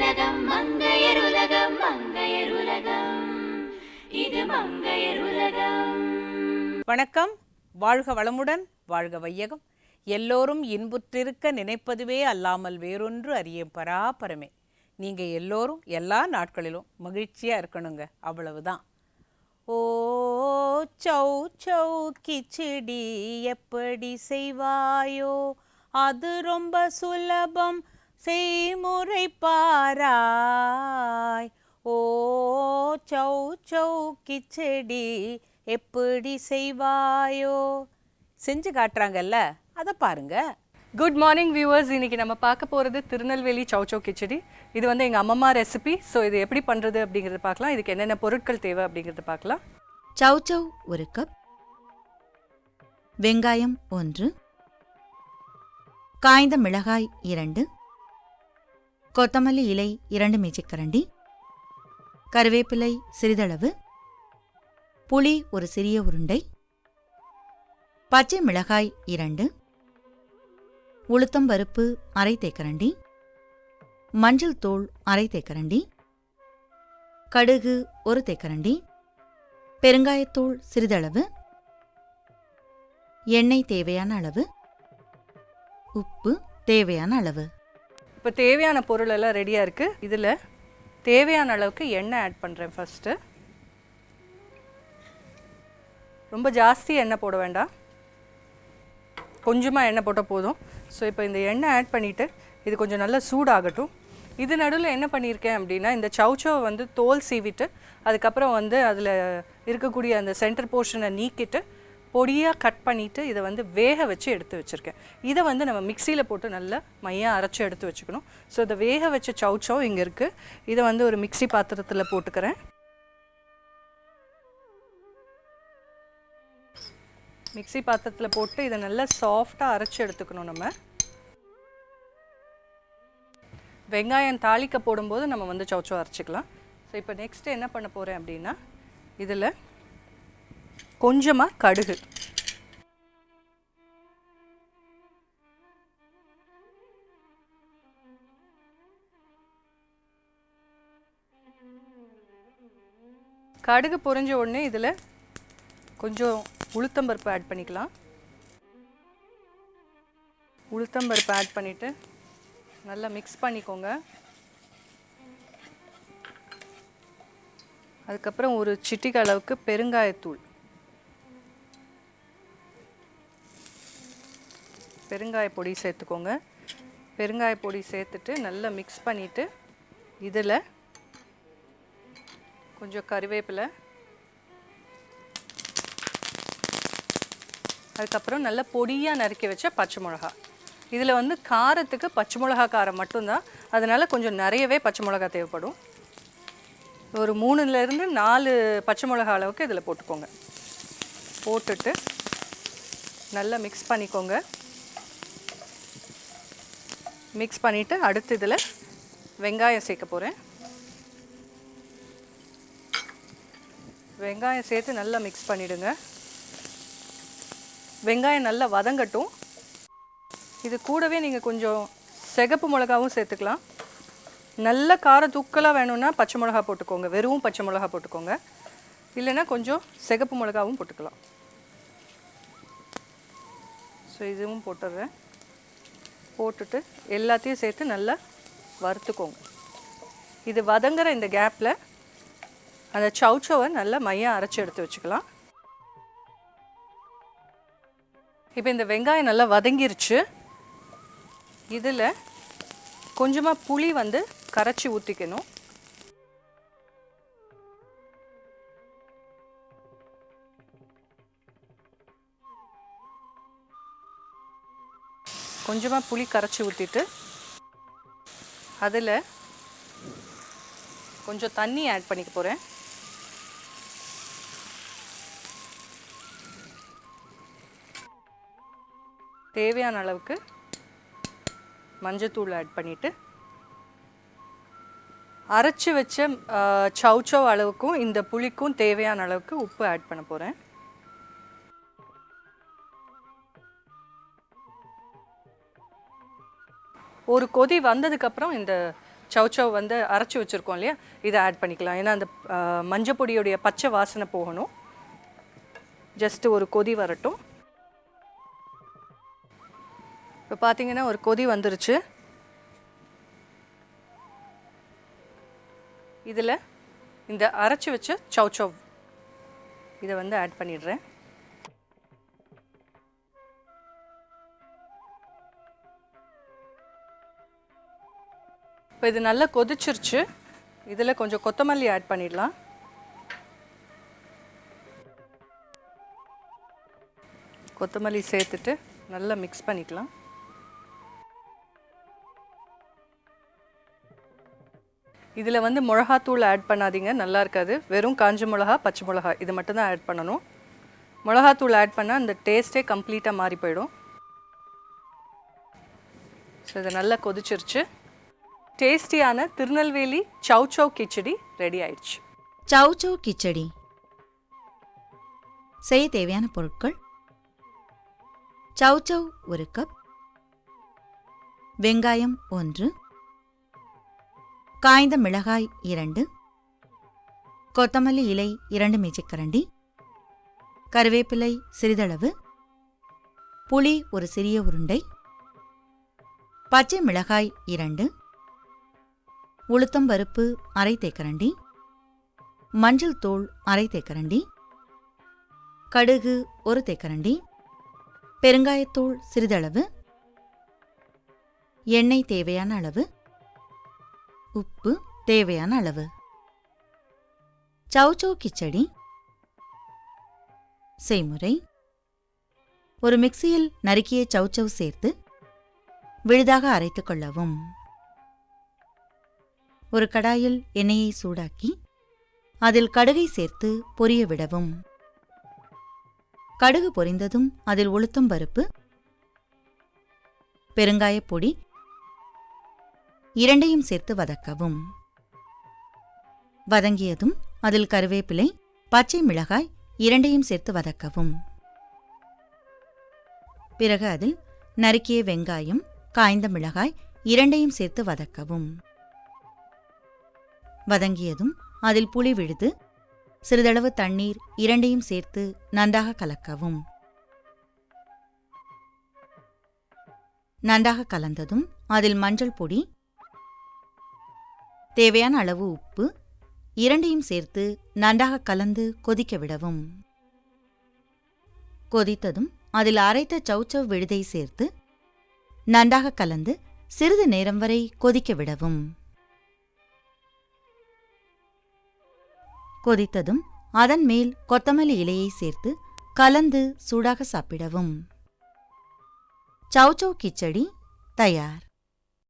மங்கையருலகம் மங்கையருலகம் மங்கையருலகம் இது மங்கையருலகம். வணக்கம். வாழ்க வளமுடன், வாழ்க வையகம். எல்லோரும் இன்புற்றிருக்க நினைப்பதுவே அல்லாமல் வேறொன்று அறிய பராபரமே. நீங்கள் எல்லோரும் எல்லா நாட்களிலும் மகிழ்ச்சியாக இருக்கணுங்க, அவ்வளவுதான். ஓ சௌ சௌ கிச்சடி எப்படி செய்வாயோ, அது ரொம்ப சுலபம், செய்முறை பாராய். ஓ சௌ சௌ கிச்சடி எப்படி செய்வாயோ, செஞ்சு காட்டுறாங்கல்ல, அதை பாருங்க. Good morning viewers. இன்றைக்கி நம்ம பார்க்க போகிறது திருநெல்வேலி சௌ கிச்சடி. இது வந்து எங்கள் அம்மம்மா ரெசிபி. ஸோ இது எப்படி பண்ணுறது அப்படிங்கிறத பார்க்கலாம். இதுக்கு என்னென்ன பொருட்கள் தேவை அப்படிங்கிறத பார்க்கலாம். சௌ 1 கப், வெங்காயம் 1, காய்ந்த மிளகாய் 2, கொத்தமல்லி இலை 2 மேஜைக்கரண்டி, கருவேப்பிலை சிறிதளவு, புளி ஒரு சிறிய உருண்டை, பச்சை மிளகாய் 2, உளுத்தம்பருப்பு அரை தேக்கரண்டி, மஞ்சள் தூள் அரை தேக்கரண்டி, கடுகு 1 தேக்கரண்டி, பெருங்காயத்தூள் சிறிதளவு, எண்ணெய் தேவையான அளவு, உப்பு தேவையான அளவு. இப்போ தேவையான பொருள் எல்லாம் ரெடியாக இருக்குது. இதில் தேவையான அளவுக்கு எண்ணெய் ஆட் பண்ணுறேன். ஃபஸ்ட்டு ரொம்ப ஜாஸ்தி எண்ணெய் போட வேண்டாம், கொஞ்சமாக எண்ணெய் போட்டால் போதும். ஸோ இப்போ இந்த எண்ணெய் ஆட் பண்ணிவிட்டு இது கொஞ்சம் நல்லா சூடாகட்டும். இது நடுவில் என்ன பண்ணியிருக்கேன் அப்படின்னா, இந்த சௌவை வந்து தோல் சீவிட்டு அதுக்கப்புறம் வந்து அதில் இருக்கக்கூடிய அந்த சென்டர் போர்ஷனை நீக்கிட்டு பொடியாக கட் பண்ணிவிட்டு இதை வந்து வேக வச்சு எடுத்து வச்சுருக்கேன். இதை வந்து நம்ம மிக்சியில் போட்டு நல்லா மையாக அரைச்சி எடுத்து வச்சுக்கணும். ஸோ இதை வேக வச்ச சௌ இங்கே இருக்குது. இதை வந்து ஒரு மிக்சி பாத்திரத்தில் போட்டுக்கிறேன். மிக்சி பாத்திரத்தில் போட்டு இதை நல்லா சாஃப்டாக அரைச்சி எடுத்துக்கணும். நம்ம வெங்காயம் தாளிக்க போடும்போது நம்ம வந்து சௌ அரைச்சிக்கலாம். ஸோ இப்போ நெக்ஸ்ட்டு என்ன பண்ண போகிறேன் அப்படின்னா, இதில் கொஞ்சமாக கடுகு, கடுகு பொரிஞ்ச உடனே இதில் கொஞ்சம் உளுத்தம்பருப்பு ஆட் பண்ணிக்கலாம். உளுத்தம்பருப்பு ஆட் பண்ணிவிட்டு நல்லா மிக்ஸ் பண்ணிக்கோங்க. அதுக்கப்புறம் ஒரு சிட்டிகை அளவுக்கு பெருங்காயத்தூள், பெருங்காய பொடி சேர்த்துக்கோங்க. பெருங்காய பொடி சேர்த்துட்டு நல்லா மிக்ஸ் பண்ணிவிட்டு இதில் கொஞ்சம் கறிவேப்பிலை, அதுக்கப்புறம் நல்லா பொடியாக நறுக்கி வச்ச பச்சை மிளகா. இதில் வந்து காரத்துக்கு பச்சை மிளகா காரம் மட்டும்தான், அதனால் கொஞ்சம் நிறையவே பச்சை மிளகா தேவைப்படும். ஒரு 3லேருந்து 4 பச்சை மிளகா அளவுக்கு இதில் போட்டுக்கோங்க. போட்டுட்டு நல்லா மிக்ஸ் பண்ணிக்கோங்க. மிக்ஸ் பண்ணிவிட்டு அடுத்து இதில் வெங்காயம் சேர்க்க போகிறேன். வெங்காயம் சேர்த்து நல்லா மிக்ஸ் பண்ணிவிடுங்க. வெங்காயம் நல்லா வதங்கட்டும். இது கூடவே நீங்கள் கொஞ்சம் சிகப்பு மிளகாவும் சேர்த்துக்கலாம். நல்ல கார தூக்கலாக வேணும்னா பச்சை மிளகா போட்டுக்கோங்க, வெறும் பச்சை மிளகா போட்டுக்கோங்க. இல்லைன்னா கொஞ்சம் சிகப்பு மிளகாவும் போட்டுக்கலாம். ஸோ இதுவும் போட்டுடுறேன். போட்டுட்டு எல்லாத்தையும் சேர்த்து நல்லா வறுத்துக்கோங்க. இது வதங்குற இந்த கேப்பில் அந்த சௌவை நல்லா மையாக அரைச்சி எடுத்து வச்சுக்கலாம். இப்போ இந்த வெங்காயம் நல்லா வதங்கிருச்சு. இதில் கொஞ்சமாக புளி வந்து கரைச்சி ஊற்றிக்கணும். கொஞ்சமாக புளி கரைச்சி ஊற்றிட்டு அதில் கொஞ்சம் தண்ணி ஆட் பண்ணிக்க போகிறேன். தேவையான அளவுக்கு மஞ்சத்தூள் ஆட் பண்ணிவிட்டு அரைச்சி வச்ச சௌ அளவுக்கும் இந்த புளிக்கும் தேவையான அளவுக்கு உப்பு ஆட் பண்ண போகிறேன். ஒரு கொதி வந்ததுக்கப்புறம் இந்த சௌச்சௌ வந்து அரைச்சி வச்சுருக்கோம் இல்லையா, இதை ஆட் பண்ணிக்கலாம். ஏன்னா அந்த மஞ்சள் பொடியுடைய பச்சை வாசனை போகணும். ஜஸ்ட்டு ஒரு கொதி வரட்டும். இப்போ பார்த்தீங்கன்னா ஒரு கொதி வந்துருச்சு. இதில் இந்த அரைச்சி வச்ச சௌச்சௌ இதை வந்து ஆட் பண்ணிடுறேன். இப்போ இது நல்லா கொதிச்சிருச்சு. இதில் கொஞ்சம் கொத்தமல்லி ஆட் பண்ணிடலாம். கொத்தமல்லி சேர்த்துட்டு நல்லா மிக்ஸ் பண்ணிக்கலாம். இதில் வந்து மிளகாத்தூள் ஆட் பண்ணாதீங்க, நல்லா இருக்காது. வெறும் காஞ்ச மிளகா, பச்சை மிளகா இது மட்டும்தான் ஆட் பண்ணணும். மிளகாத்தூள் ஆட் பண்ணால் அந்த டேஸ்ட்டே கம்ப்ளீட்டாக மாறி போயிடும். ஸோ இது நல்லா கொதிச்சிருச்சு. டேஸ்டியான திருநெல்வேலி சௌச்சௌ கிச்சடி ரெடி ஆயிடுச்சு. சௌச்சௌ கிச்சடி செய்ய தேவையான பொருட்கள்: சௌச்சௌ 1 கப், வெங்காயம் 1, காய்ந்த மிளகாய் 2, கொத்தமல்லி இலை 2 மேஜைக்கரண்டி, கருவேப்பிலை சிறிதளவு, புளி ஒரு சிறிய உருண்டை, பச்சை மிளகாய் 2, உளுத்தம்பருப்பு அரை தேக்கரண்டி, மஞ்சள் தூள் அரை தேக்கரண்டி, கடுகு 1 தேக்கரண்டி, பெருங்காயத்தூள் சிறிதளவு, எண்ணெய் தேவையான அளவு, உப்பு தேவையான அளவு. சௌச்சௌ கிச்சடி செய்முறை: ஒரு மிக்சியில் நறுக்கிய சௌச்சௌ சேர்த்து விழுதாக அரைத்துக் கொள்ளவும். ஒரு கடாயில் எண்ணெயை சூடாக்கி அதில் கடுகை சேர்த்து பொரிய விடவும். கடுகு பொரிந்ததும் அதில் உளுத்தம் பருப்பு, பெருங்காயப் பொடி இரண்டையும் சேர்த்து வதக்கவும். வதங்கியதும் அதில் கருவேப்பிலை, பச்சை மிளகாய் இரண்டையும் சேர்த்து வதக்கவும். பிறகு அதில் நறுக்கிய வெங்காயம், காய்ந்த மிளகாய் இரண்டையும் சேர்த்து வதக்கவும். வதங்கியதும் அதில் புளி விழுது, சிறிதளவு தண்ணீர் இரண்டையும் சேர்த்து நன்றாக கலக்கவும். நன்றாக கலந்ததும் அதில் மஞ்சள் பொடி, தேவையான அளவு உப்பு இரண்டையும் சேர்த்து நன்றாக கலந்து கொதிக்க விடவும். கொதித்ததும் அதில் அரைத்த சௌச்சௌ விழுதை சேர்த்து நன்றாக கலந்து சிறிது நேரம் வரை கொதிக்க விடவும். கொதித்ததும் அதன் மேல் கொத்தமல்லி இலையை சேர்த்து கலந்து சூடாக சாப்பிடவும். சௌச்சௌ கிச்சடி தயார்.